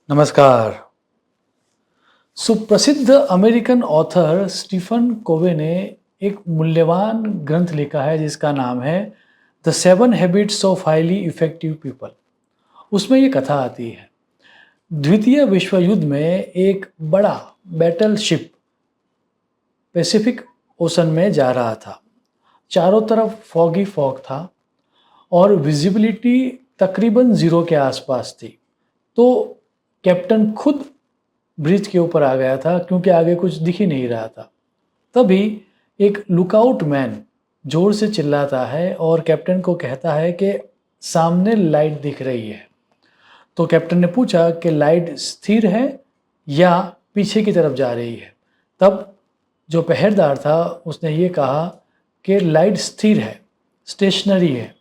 नमस्कार। सुप्रसिद्ध American author Stephen कोवे ने एक मूल्यवान ग्रंथ लिखा है जिसका नाम है the 7 habits of highly effective people. उसमें ये कथा आती है, द्वितीय विश्व युद्ध में एक बड़ा बैटलशिप पैसिफिक ओशन में जा रहा था। चारों तरफ फॉगी फॉग था और विजिबिलिटी तकरीबन ज़ीरो के आसपास थी। तो कैप्टन खुद ब्रिज के ऊपर आ गया था क्योंकि आगे कुछ दिख ही नहीं रहा था। तभी एक लुकआउट मैन जोर से चिल्लाता है और कैप्टन को कहता है कि सामने लाइट दिख रही है। तो कैप्टन ने पूछा कि लाइट स्थिर है या पीछे की तरफ जा रही है। तब जो पहरेदार था उसने ये कहा कि लाइट स्थिर है, स्टेशनरी है।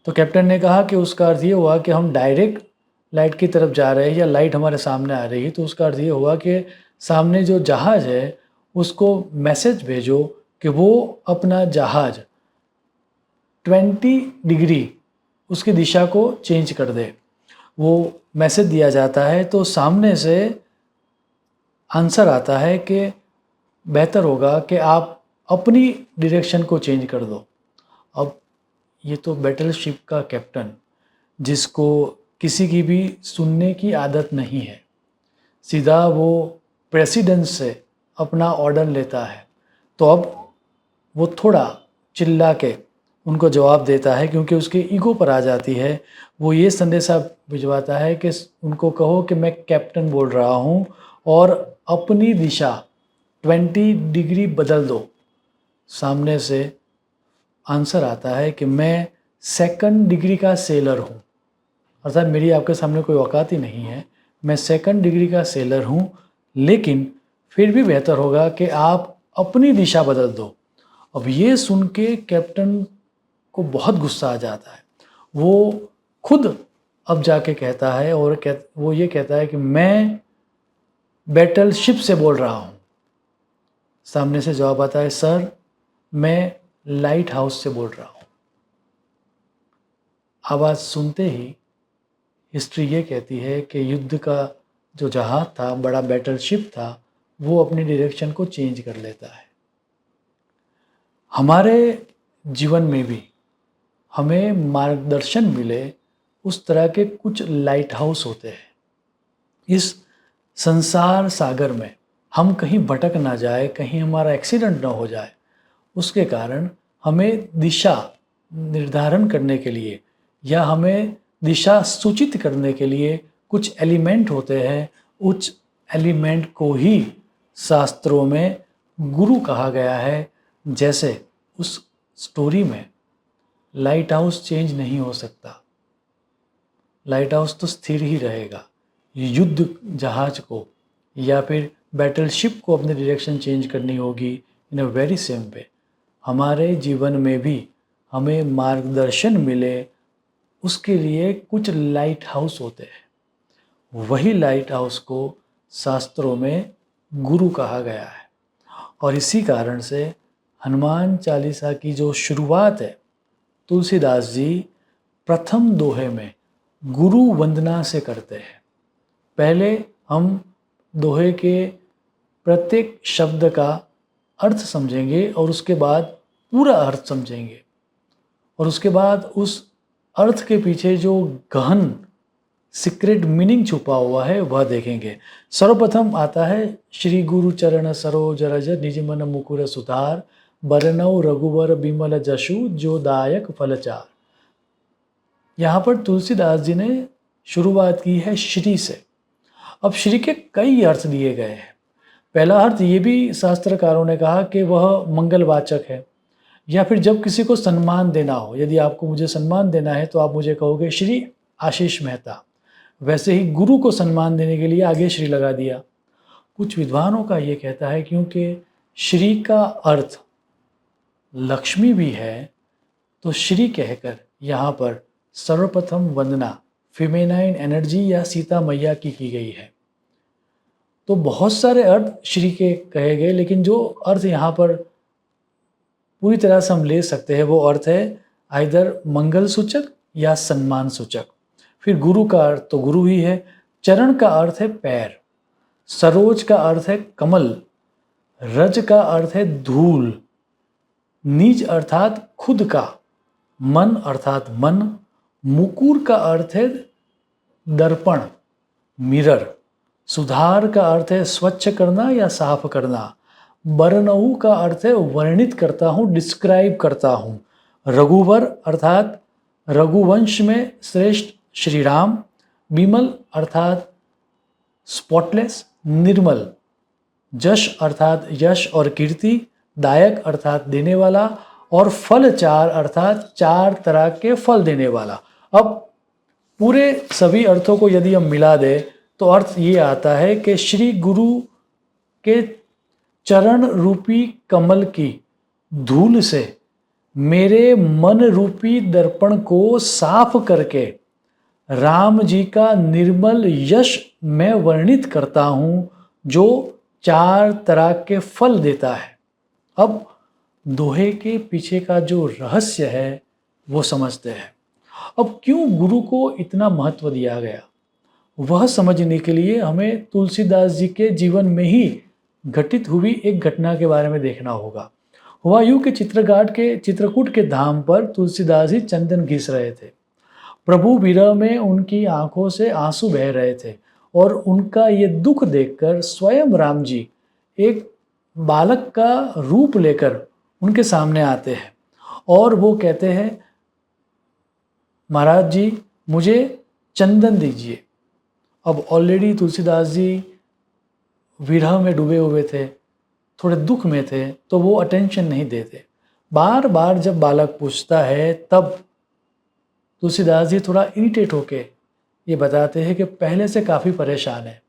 तो कैप्टन ने कहा कि उसका अर्थ ये हुआ कि हम डायरेक्ट लाइट की तरफ जा रहे हैं या लाइट हमारे सामने आ रही है। तो उसका अर्थ ये हुआ कि सामने जो जहाज़ है उसको मैसेज भेजो कि वो अपना जहाज़ 20 डिग्री उसकी दिशा को चेंज कर दे। वो मैसेज दिया जाता है तो सामने से आंसर आता है कि बेहतर होगा कि आप अपनी डायरेक्शन को चेंज कर दो। अब ये तो बैटलशिप का कैप्टन, जिसको किसी की भी सुनने की आदत नहीं है, सीधा वो प्रेसिडेंट से अपना ऑर्डर लेता है। तो अब वो थोड़ा चिल्ला के उनको जवाब देता है क्योंकि उसके ईगो पर आ जाती है। वो ये संदेशा भिजवाता है कि उनको कहो कि मैं कैप्टन बोल रहा हूँ और अपनी दिशा 20 डिग्री बदल दो। सामने से आंसर आता है कि मैं 2nd डिग्री का सेलर हूँ, अर्थात मेरी आपके सामने कोई औकात ही नहीं है। मैं 2nd डिग्री का सेलर हूँ, लेकिन फिर भी बेहतर होगा कि आप अपनी दिशा बदल दो। अब ये सुन के कैप्टन को बहुत गुस्सा आ जाता है। वो खुद अब जाके कहता है और वो ये कहता है कि मैं बैटलशिप से बोल रहा हूँ। सामने से जवाब आता है, सर मैं लाइट हाउस से बोल रहा हूँ। आवाज़ सुनते ही हिस्ट्री ये कहती है कि युद्ध का जो जहाज़ था, बड़ा बैटलशिप था, वो अपनी डायरेक्शन को चेंज कर लेता है। हमारे जीवन में भी हमें मार्गदर्शन मिले उस तरह के कुछ लाइट हाउस होते हैं। इस संसार सागर में हम कहीं भटक ना जाए, कहीं हमारा एक्सीडेंट ना हो जाए, उसके कारण हमें दिशा निर्धारण करने के लिए या हमें दिशा सूचित करने के लिए कुछ एलिमेंट होते हैं। उस एलिमेंट को ही शास्त्रों में गुरु कहा गया है। जैसे उस स्टोरी में लाइट हाउस चेंज नहीं हो सकता, लाइट हाउस तो स्थिर ही रहेगा। युद्ध जहाज को या फिर बैटलशिप को अपनी डायरेक्शन चेंज करनी होगी। इन अ वेरी सेम वे हमारे जीवन में भी हमें मार्गदर्शन मिले, उसके लिए कुछ लाइट हाउस होते हैं। वही लाइट हाउस को शास्त्रों में गुरु कहा गया है। और इसी कारण से हनुमान चालीसा की जो शुरुआत है, तुलसीदास जी प्रथम दोहे में गुरु वंदना से करते हैं। पहले हम दोहे के प्रत्येक शब्द का अर्थ समझेंगे और उसके बाद पूरा अर्थ समझेंगे और उसके बाद उस अर्थ के पीछे जो गहन सीक्रेट मीनिंग छुपा हुआ है वह देखेंगे। सर्वप्रथम आता है, श्री गुरु चरण सरोज रज निज मन मुकुर सुधार, बरनौ रघुवर बिमल जशु जो दायक फलचार। यहाँ पर तुलसीदास जी ने शुरुआत की है श्री से। अब श्री के कई अर्थ दिए गए हैं। पहला अर्थ ये भी शास्त्रकारों ने कहा कि वह मंगलवाचक है, या फिर जब किसी को सम्मान देना हो, यदि आपको मुझे सम्मान देना है तो आप मुझे कहोगे श्री आशीष मेहता। वैसे ही गुरु को सम्मान देने के लिए आगे श्री लगा दिया। कुछ विद्वानों का ये कहता है क्योंकि श्री का अर्थ लक्ष्मी भी है, तो श्री कहकर यहाँ पर सर्वप्रथम वंदना फेमिनाइन एनर्जी या सीता मैया की गई है। तो बहुत सारे अर्थ श्री के कहे गए, लेकिन जो अर्थ यहाँ पर पूरी तरह से हम ले सकते हैं वो अर्थ है आइदर मंगल सूचक या सम्मान सूचक। फिर गुरु का अर्थ तो गुरु ही है, चरण का अर्थ है पैर, सरोज का अर्थ है कमल, रज का अर्थ है धूल, निज अर्थात खुद का, मन अर्थात मन, मुकुर का अर्थ है दर्पण, मिरर, सुधार का अर्थ है स्वच्छ करना या साफ करना, बरनऊ का अर्थ है वर्णित करता हूँ, डिस्क्राइब करता हूँ, रघुवर अर्थात रघुवंश में श्रेष्ठ श्री राम, विमल अर्थात स्पॉटलेस निर्मल, जश अर्थात यश और कीर्ति, दायक अर्थात देने वाला, और फल चार अर्थात चार तरह के फल देने वाला। अब पूरे सभी अर्थों को यदि हम मिला दें तो अर्थ ये आता है कि श्री गुरु के चरण रूपी कमल की धूल से मेरे मन रूपी दर्पण को साफ करके राम जी का निर्मल यश मैं वर्णित करता हूँ, जो चार तरह के फल देता है। अब दोहे के पीछे का जो रहस्य है वो समझते हैं। अब क्यों गुरु को इतना महत्व दिया गया, वह समझने के लिए हमें तुलसीदास जी के जीवन में ही घटित हुई एक घटना के बारे में देखना होगा। हुआ यूं कि चित्रकूट के धाम पर तुलसीदास जी चंदन घिस रहे थे। प्रभु विरह में उनकी आंखों से आंसू बह रहे थे और उनका ये दुख देखकर स्वयं राम जी एक बालक का रूप लेकर उनके सामने आते हैं और वो कहते हैं, महाराज जी मुझे चंदन दीजिए। अब ऑलरेडी तुलसीदास जी विरह में डूबे हुए थे, थोड़े दुख में थे, तो वो अटेंशन नहीं देते। बार बार जब बालक पूछता है तब तुलसीदास जी थोड़ा इरिटेट होके ये बताते हैं कि पहले से काफ़ी परेशान है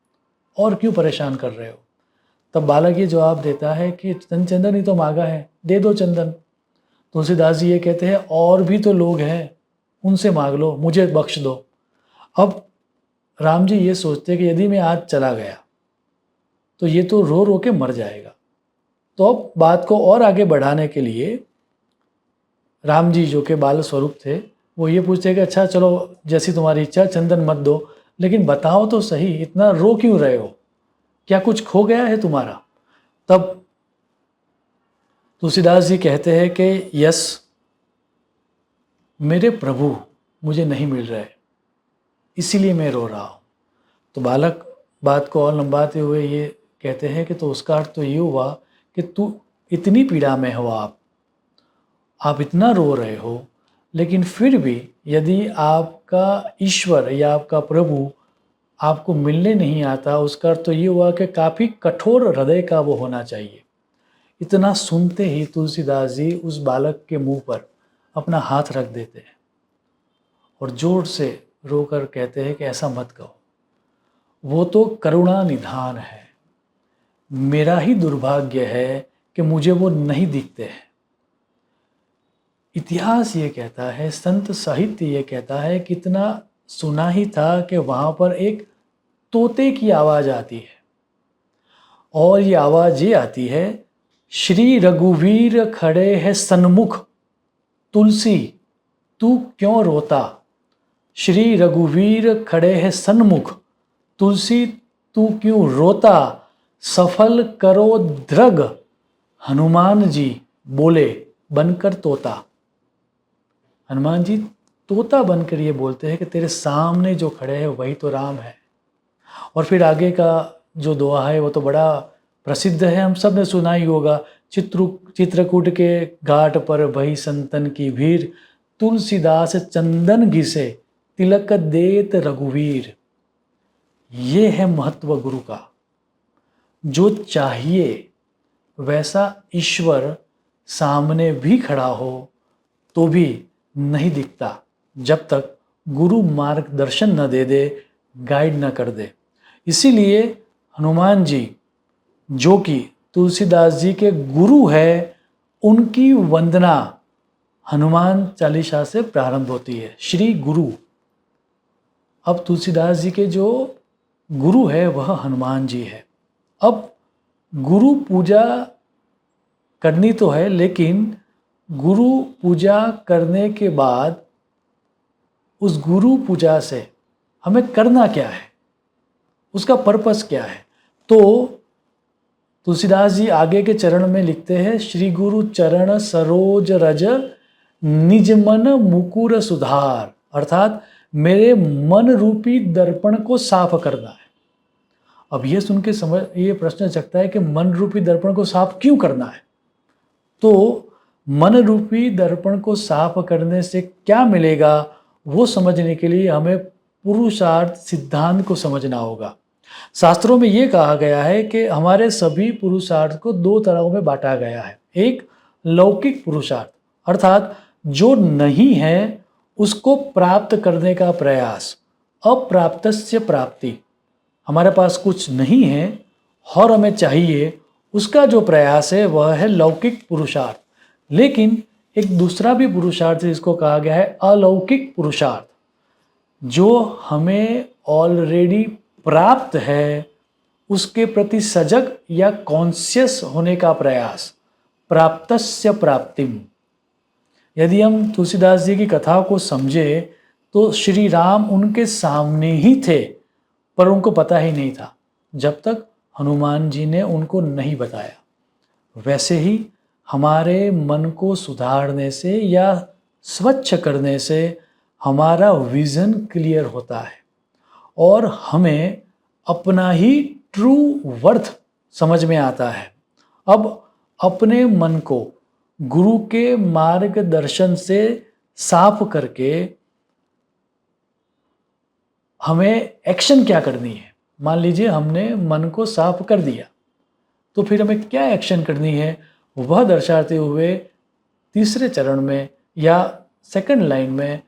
और क्यों परेशान कर रहे हो। तब बालक ये जवाब देता है कि चंदन ही तो मांगा है, दे दो चंदन। तुलसीदास जी ये कहते हैं और भी तो लोग हैं, उनसे मांग लो, मुझे बख्श दो। अब राम जी ये सोचते कि यदि मैं आज चला गया तो ये तो रो रो के मर जाएगा। तो अब बात को और आगे बढ़ाने के लिए राम जी जो कि बाल स्वरूप थे वो ये पूछते हैं कि अच्छा चलो जैसी तुम्हारी इच्छा, चंदन मत दो, लेकिन बताओ तो सही इतना रो क्यों रहे हो, क्या कुछ खो गया है तुम्हारा। तब तुलसीदास जी कहते हैं कि यस, मेरे प्रभु मुझे नहीं मिल रहे, इसीलिए मैं रो रहा हूँ। तो बालक बात को और लंबाते हुए ये कहते हैं कि तो उसका अर्थ तो ये हुआ कि तू इतनी पीड़ा में हो, आप इतना रो रहे हो, लेकिन फिर भी यदि आपका ईश्वर या आपका प्रभु आपको मिलने नहीं आता, उसका अर्थ तो ये हुआ कि काफ़ी कठोर हृदय का वो होना चाहिए। इतना सुनते ही तुलसीदास जी उस बालक के मुंह पर अपना हाथ रख देते हैं और जोर से रोकर कहते हैं कि ऐसा मत कहो, वो तो करुणा निधान है, मेरा ही दुर्भाग्य है कि मुझे वो नहीं दिखते हैं। इतिहास ये कहता है, संत साहित्य ये कहता है, कितना सुना ही था कि वहाँ पर एक तोते की आवाज़ आती है और ये आवाज़ ये आती है, श्री रघुवीर खड़े है सन्मुख, तुलसी तू क्यों रोता। श्री रघुवीर खड़े है सन्मुख, तुलसी तू क्यों रोता, सफल करो द्रग, हनुमान जी बोले बनकर तोता। हनुमान जी तोता बनकर ये बोलते हैं कि तेरे सामने जो खड़े हैं वही तो राम है। और फिर आगे का जो दोहा है वो तो बड़ा प्रसिद्ध है, हम सब ने सुना ही होगा, चित्रकूट के घाट पर भई संतन की भीड़, तुलसीदास चंदन घिसे तिलक देत रघुवीर। ये है महत्व गुरु का। जो चाहिए वैसा ईश्वर सामने भी खड़ा हो तो भी नहीं दिखता जब तक गुरु मार्गदर्शन न दे दे, गाइड न कर दे। इसीलिए हनुमान जी जो कि तुलसीदास जी के गुरु है, उनकी वंदना हनुमान चालीसा से प्रारंभ होती है, श्री गुरु। अब तुलसीदास जी के जो गुरु है वह हनुमान जी है। अब गुरु पूजा करनी तो है, लेकिन गुरु पूजा करने के बाद उस गुरु पूजा से हमें करना क्या है, उसका पर्पस क्या है। तो तुलसीदास जी आगे के चरण में लिखते हैं, श्री गुरु चरण सरोज रज निज मन मुकुर सुधार, अर्थात मेरे मन रूपी दर्पण को साफ करना है। अब ये सुन के समझ ये प्रश्न जगता है कि मन रूपी दर्पण को साफ क्यों करना है। तो मन रूपी दर्पण को साफ करने से क्या मिलेगा, वो समझने के लिए हमें पुरुषार्थ सिद्धांत को समझना होगा। शास्त्रों में ये कहा गया है कि हमारे सभी पुरुषार्थ को दो तरहों में बांटा गया है। एक लौकिक पुरुषार्थ, अर्थात जो नहीं है उसको प्राप्त करने का प्रयास, अप्राप्तस्य प्राप्ति। हमारे पास कुछ नहीं है और हमें चाहिए, उसका जो प्रयास है वह है लौकिक पुरुषार्थ। लेकिन एक दूसरा भी पुरुषार्थ जिसको कहा गया है अलौकिक पुरुषार्थ, जो हमें ऑलरेडी प्राप्त है उसके प्रति सजग या कॉन्शियस होने का प्रयास, प्राप्तस्य प्राप्तिम। यदि हम तुलसीदास जी की कथा को समझे तो श्री राम उनके सामने ही थे पर उनको पता ही नहीं था जब तक हनुमान जी ने उनको नहीं बताया। वैसे ही हमारे मन को सुधारने से या स्वच्छ करने से हमारा विज़न क्लियर होता है और हमें अपना ही ट्रू वर्थ समझ में आता है। अब अपने मन को गुरु के मार्गदर्शन से साफ करके हमें एक्शन क्या करनी है। मान लीजिए हमने मन को साफ कर दिया, तो फिर हमें क्या एक्शन करनी है वह दर्शाते हुए तीसरे चरण में या सेकंड लाइन में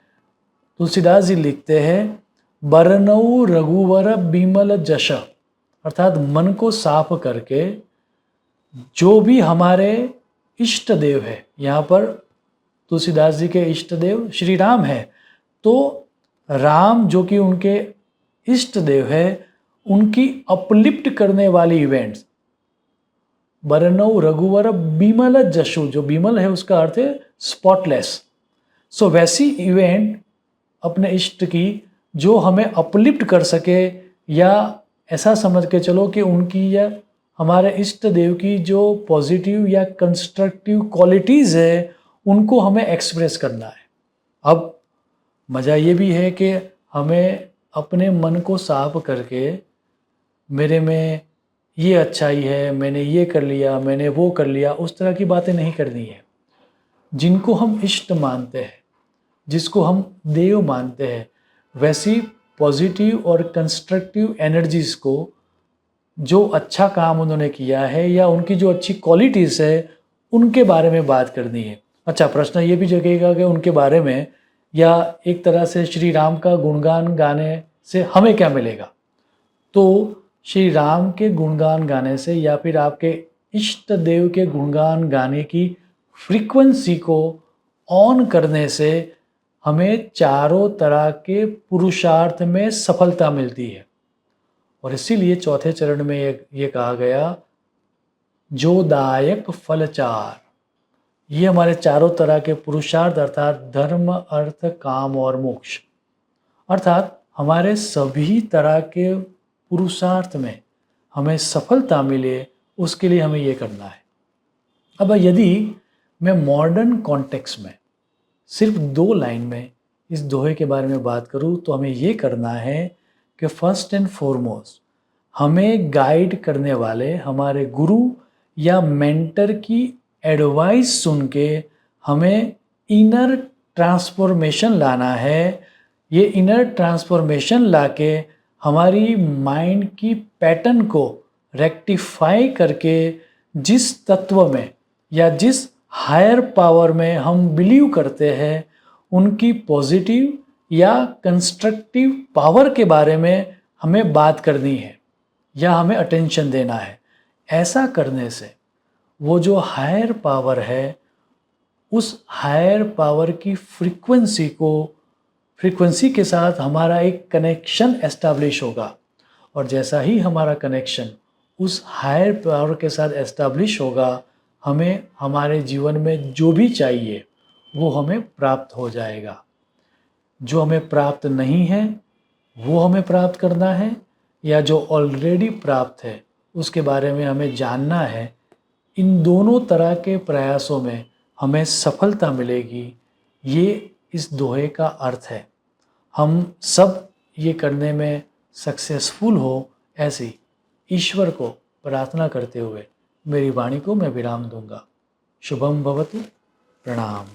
तुलसीदास जी लिखते हैं, बरनऊ रघुवर बिमल जश, अर्थात मन को साफ करके जो भी हमारे इष्ट देव है, यहाँ पर तुलसीदास जी के इष्ट देव श्री राम है, तो राम जो कि उनके इष्ट देव है उनकी अपलिफ्ट करने वाली इवेंट्स, बरनऊ रघुवर बिमल जशु, जो बिमल है उसका अर्थ है स्पॉटलेस। सो वैसी इवेंट अपने इष्ट की जो हमें अपलिफ्ट कर सके, या ऐसा समझ के चलो कि उनकी या हमारे इष्ट देव की जो पॉजिटिव या कंस्ट्रक्टिव क्वालिटीज़ है उनको हमें एक्सप्रेस करना है। अब मज़ा ये भी है कि हमें अपने मन को साफ करके मेरे में ये अच्छाई है, मैंने ये कर लिया, मैंने वो कर लिया, उस तरह की बातें नहीं करनी है। जिनको हम इष्ट मानते हैं, जिसको हम देव मानते हैं, वैसी पॉजिटिव और कंस्ट्रक्टिव एनर्जीज़ को, जो अच्छा काम उन्होंने किया है या उनकी जो अच्छी क्वालिटीज़ है उनके बारे में बात करनी है। अच्छा, प्रश्न ये भी जगेगा कि उनके बारे में या एक तरह से श्री राम का गुणगान गाने से हमें क्या मिलेगा। तो श्री राम के गुणगान गाने से या फिर आपके इष्ट देव के गुणगान गाने की फ्रीक्वेंसी को ऑन करने से हमें चारों तरह के पुरुषार्थ में सफलता मिलती है। और इसीलिए चौथे चरण में ये कहा गया, जो दायक फल चार। ये हमारे चारों तरह के पुरुषार्थ अर्थात धर्म, अर्थ, काम और मोक्ष, अर्थात हमारे सभी तरह के पुरुषार्थ में हमें सफलता मिले, उसके लिए हमें ये करना है। अब यदि मैं मॉडर्न कॉन्टेक्स्ट में सिर्फ 2 लाइन में इस दोहे के बारे में बात करूँ तो हमें ये करना है कि फर्स्ट एंड फॉरमोस्ट हमें गाइड करने वाले हमारे गुरु या मेंटर की एडवाइस सुन के हमें इनर ट्रांसफॉर्मेशन लाना है। ये इनर ट्रांसफॉर्मेशन लाके हमारी माइंड की पैटर्न को रेक्टिफाई करके जिस तत्व में या जिस हायर पावर में हम बिलीव करते हैं उनकी पॉजिटिव या कंस्ट्रक्टिव पावर के बारे में हमें बात करनी है या हमें अटेंशन देना है। ऐसा करने से वो जो हायर पावर है उस हायर पावर की फ्रीक्वेंसी के साथ हमारा एक कनेक्शन एस्टैब्लिश होगा, और जैसा ही हमारा कनेक्शन उस हायर पावर के साथ एस्टैब्लिश होगा, हमें हमारे जीवन में जो भी चाहिए वो हमें प्राप्त हो जाएगा। जो हमें प्राप्त नहीं है वो हमें प्राप्त करना है, या जो ऑलरेडी प्राप्त है उसके बारे में हमें जानना है, इन दोनों तरह के प्रयासों में हमें सफलता मिलेगी, ये इस दोहे का अर्थ है। हम सब ये करने में सक्सेसफुल हो, ऐसी ईश्वर को प्रार्थना करते हुए मेरी वाणी को मैं विराम दूंगा। शुभम भवतु। प्रणाम।